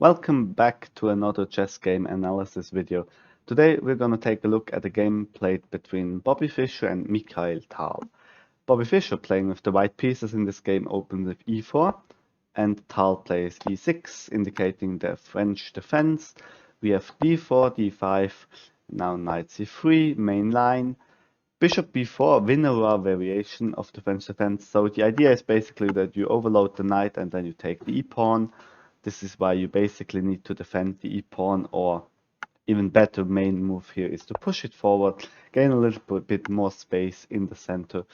Welcome back to another chess game analysis video. Today we're going to take a look at a game played between Bobby Fischer and Mikhail Tal. Bobby Fischer, playing with the white pieces in this game, opens with e4, and Tal plays e6, indicating the French defense. We have d4, d5, now knight c3, main line, bishop b4, Winawer variation of the French defense. So the idea is basically that you overload the knight and then you take the e-pawn. This is why you basically need to defend the e-pawn, or even better main move here is to push it forward, gain a little bit more space in the center.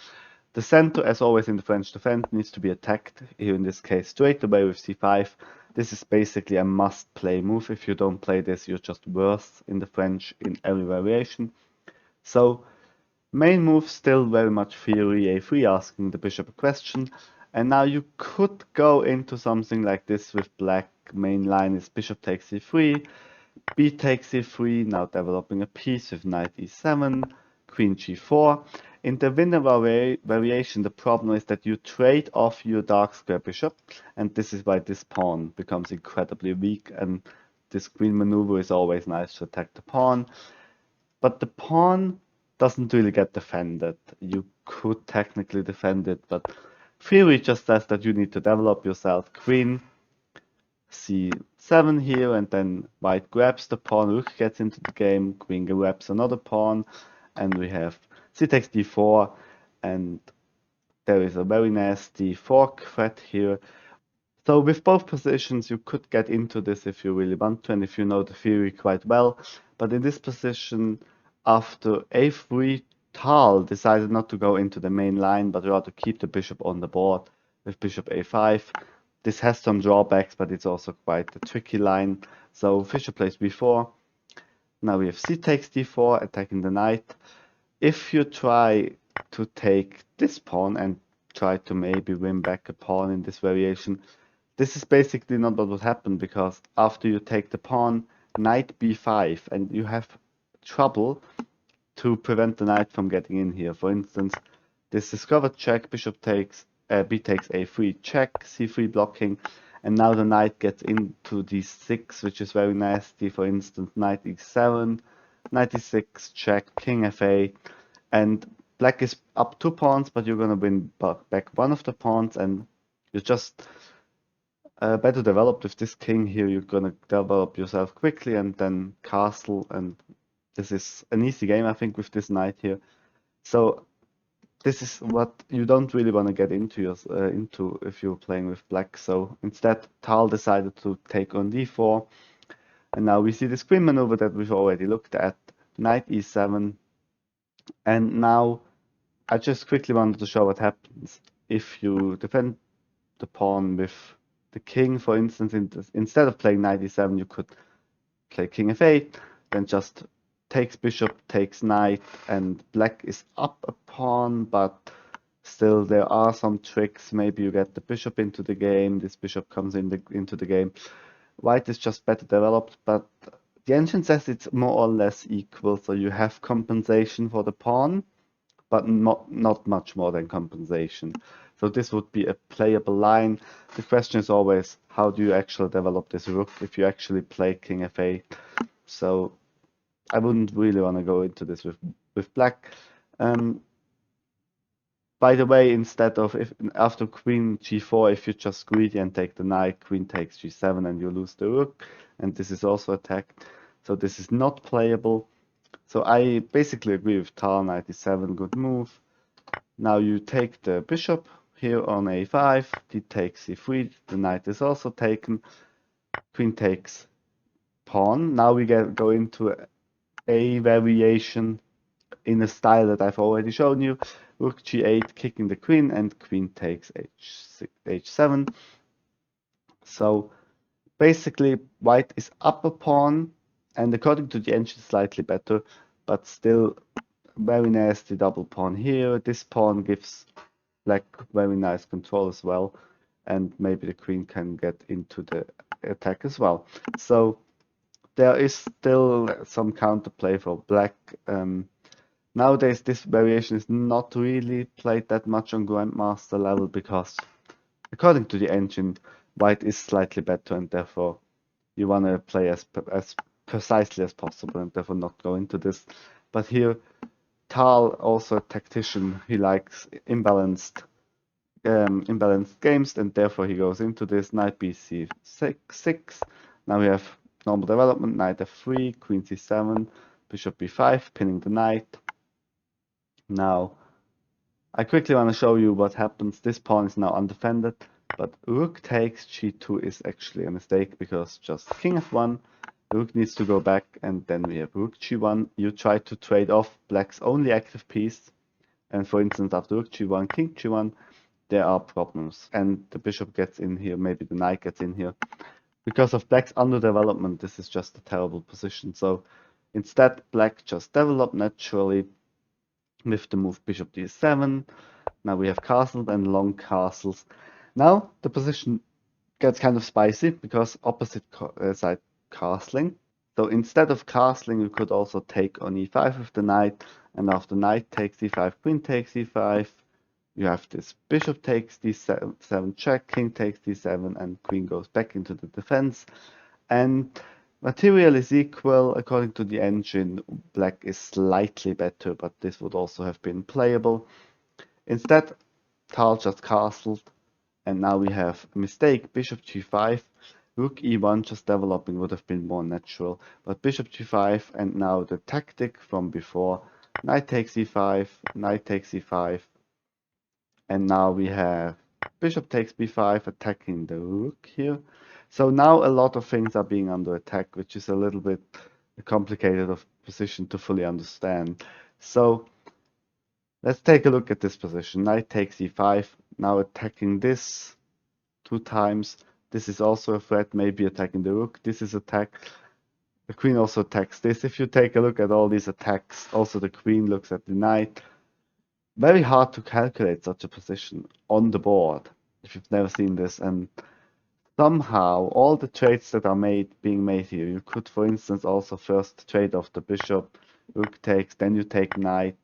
The center, as always in the French defense, needs to be attacked, here in this case straight away with c5. This is basically a must-play move. If you don't play this, you're just worse in the French in every variation. So main move still very much theory, a3, asking the bishop a question. And now you could go into something like this with black. Main line is bishop takes c3, b takes c3, now developing a piece with knight e7, queen g4. In the Winawer variation, the problem is that you trade off your dark square bishop, and this is why this pawn becomes incredibly weak, and this queen maneuver is always nice to attack the pawn. But the pawn doesn't really get defended. You could technically defend it, but theory just says that you need to develop yourself. Queen c7 here, and then white grabs the pawn, rook gets into the game, queen grabs another pawn, and we have c takes d4, and there is a very nasty fork threat here. So with both positions you could get into this if you really want to, and if you know the theory quite well. But in this position, after a3, Tal decided not to go into the main line, but rather keep the bishop on the board with bishop a5. This has some drawbacks, but it's also quite a tricky line. So Fischer plays b4. Now we have c takes d4, attacking the knight. If you try to take this pawn and try to maybe win back a pawn in this variation, this is basically not what would happen, because after you take the pawn, knight b5, and you have trouble to prevent the knight from getting in here. For instance, this discovered check, bishop takes, b takes a3 check, c3 blocking, and now the knight gets into d6, which is very nasty. For instance, knight e7, knight e6 check, king f8, and black is up 2 pawns, but you're gonna win back one of the pawns, and you're just better developed with this king here. You're gonna develop yourself quickly and then castle, and this is an easy game, I think, with this knight here. So this is what you don't really want to get into if you're playing with black. So instead, Tal decided to take on d4, and now we see this queen maneuver that we've already looked at, knight e7, and now I just quickly wanted to show what happens if you defend the pawn with the king. For instance, instead of playing knight e7, you could play king f8, then just takes bishop, takes knight, and black is up a pawn, but still there are some tricks. Maybe you get the bishop into the game, this bishop comes into the game. White is just better developed, but the engine says it's more or less equal, so you have compensation for the pawn, but not much more than compensation. So this would be a playable line. The question is always, how do you actually develop this rook if you actually play king f8? So I wouldn't really want to go into this with black. By the way, instead of after queen g4, if you just greedy and take the knight, queen takes g7, and you lose the rook, and this is also attacked. So this is not playable. So I basically agree with Tal, knight e7, good move. Now you take the bishop here on a5, d takes c3, the knight is also taken, queen takes pawn. Now we go into a variation in a style that I've already shown you. Rook g8, kicking the queen, and queen takes h7. So basically white is up a pawn, and according to the engine slightly better, but still very nasty double pawn here. This pawn gives black very nice control as well, and maybe the queen can get into the attack as well. So there is still some counterplay for black. Nowadays this variation is not really played that much on Grandmaster level, because according to the engine, white is slightly better, and therefore you want to play as precisely as possible, and therefore not go into this. But here, Tal, also a tactician, he likes imbalanced games, and therefore he goes into this knight bc6. Now we have normal development, knight f3, queen c7, bishop b5, pinning the knight. Now I quickly want to show you what happens. This pawn is now undefended, but rook takes g2 is actually a mistake, because just king f1, rook needs to go back, and then we have rook g1. You try to trade off black's only active piece, and for instance after rook g1, king g1, there are problems, and the bishop gets in here, maybe the knight gets in here. Because of black's underdevelopment, this is just a terrible position. So instead, black just developed naturally with the move bishop d7. Now we have castles and long castles. Now the position gets kind of spicy, because opposite side castling. So instead of castling, you could also take on e5 with the knight, and after knight takes e5, queen takes e5, you have this bishop takes d7 check, king takes d7, and queen goes back into the defense. And material is equal according to the engine. Black is slightly better, but this would also have been playable. Instead, Tal just castled, and now we have a mistake. Bishop g5, rook e1 just developing would have been more natural, but bishop g5, and now the tactic from before, knight takes e5, knight takes e5, and now we have bishop takes b5 attacking the rook here. So now a lot of things are being under attack, which is a little bit complicated of position to fully understand. So let's take a look at this position. Knight takes e5, now attacking this 2 times. This is also a threat, maybe attacking the rook. This is attack. The queen also attacks this. If you take a look at all these attacks, also the queen looks at the knight. Very hard to calculate such a position on the board if you've never seen this, and somehow all the trades that are being made here, you could for instance also first trade off the bishop, rook takes, then you take knight,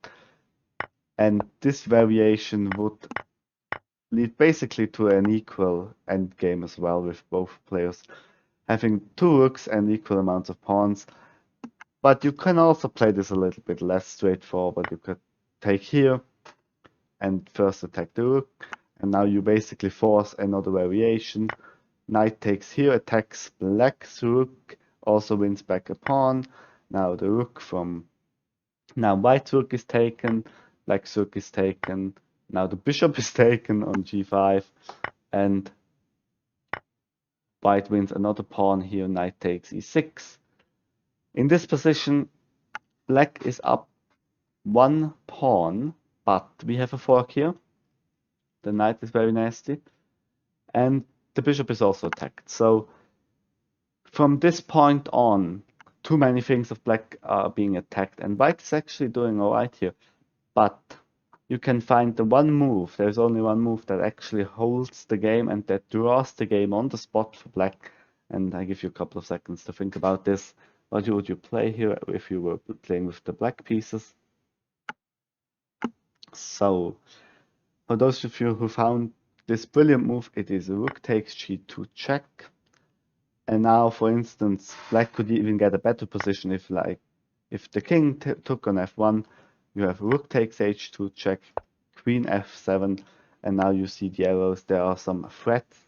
and this variation would lead basically to an equal endgame as well, with both players having 2 rooks and equal amounts of pawns. But you can also play this a little bit less straightforward. You could take here and first attack the rook, and now you basically force another variation. Knight takes here, attacks black's rook, also wins back a pawn. Now the rook now white's rook is taken, black's rook is taken, now the bishop is taken on g5, and white wins another pawn here, knight takes e6. In this position, black is up 1 pawn, but we have a fork here. The knight is very nasty, and the bishop is also attacked. So from this point on, too many things of black are being attacked, and white is actually doing alright here. But you can find the one move, there's only one move that actually holds the game and that draws the game on the spot for black. And I give you a couple of seconds to think about this. What would you play here if you were playing with the black pieces? So, for those of you who found this brilliant move, it is rook takes g2 check. And now, for instance, black could even get a better position if the king took on f1, you have rook takes h2 check, queen f7, and now you see the arrows, there are some threats.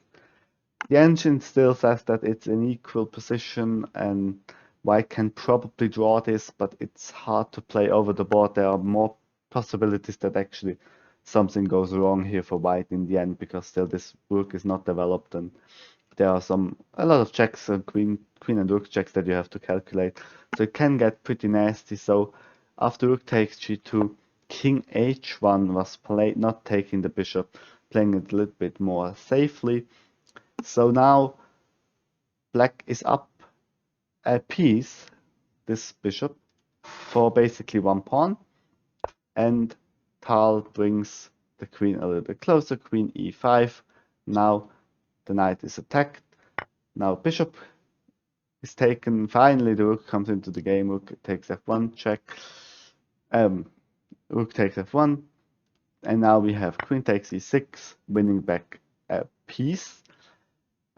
The engine still says that it's an equal position and white can probably draw this, but it's hard to play over the board. There are more possibilities that actually something goes wrong here for white in the end, because still this rook is not developed, and there are a lot of checks, queen and rook checks that you have to calculate. So it can get pretty nasty. So after rook takes g2, king h1 was played, not taking the bishop, playing it a little bit more safely. So now black is up a piece, this bishop, for basically 1 pawn, and Tal brings the queen a little bit closer, queen e5. Now the knight is attacked. Now bishop is taken. Finally the rook comes into the game. Rook takes f1 check. Rook takes f1, and now we have queen takes e6, winning back a piece.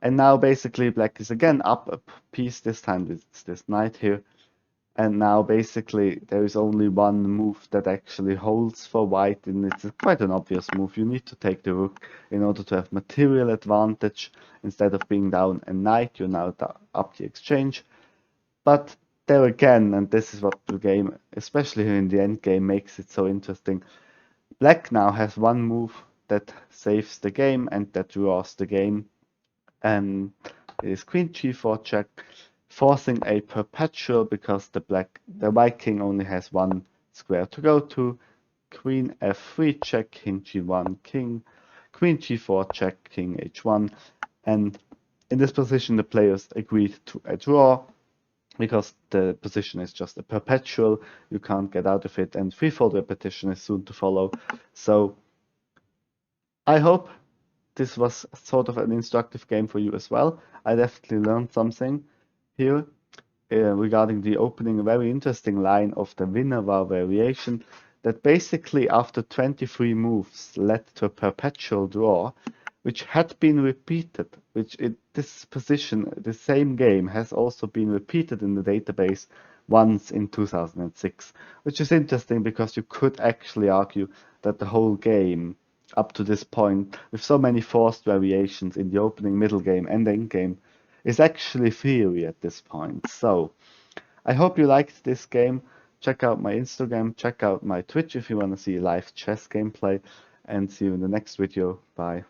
And now basically black is again up a piece, this time it's this knight here. And now basically there is only one move that actually holds for white, and it's quite an obvious move. You need to take the rook in order to have material advantage. Instead of being down a knight, you're now up the exchange. But there again, and this is what the game, especially here in the end game, makes it so interesting. Black now has one move that saves the game and that draws the game, and it is queen g4 check, forcing a perpetual because the white king only has one square to go to. Queen f3 check, king g1, king, queen g4 check, king h1, and in this position the players agreed to a draw because the position is just a perpetual, you can't get out of it, and threefold repetition is soon to follow. So I hope this was sort of an instructive game for you as well. I definitely learned something here regarding the opening, a very interesting line of the Winawer variation that basically after 23 moves led to a perpetual draw, which had been repeated, this position, the same game has also been repeated in the database once in 2006, which is interesting because you could actually argue that the whole game up to this point, with so many forced variations in the opening, middle game, and end game, is actually theory at this point. So, I hope you liked this game. Check out my Instagram, check out my Twitch if you want to see live chess gameplay, and see you in the next video. Bye.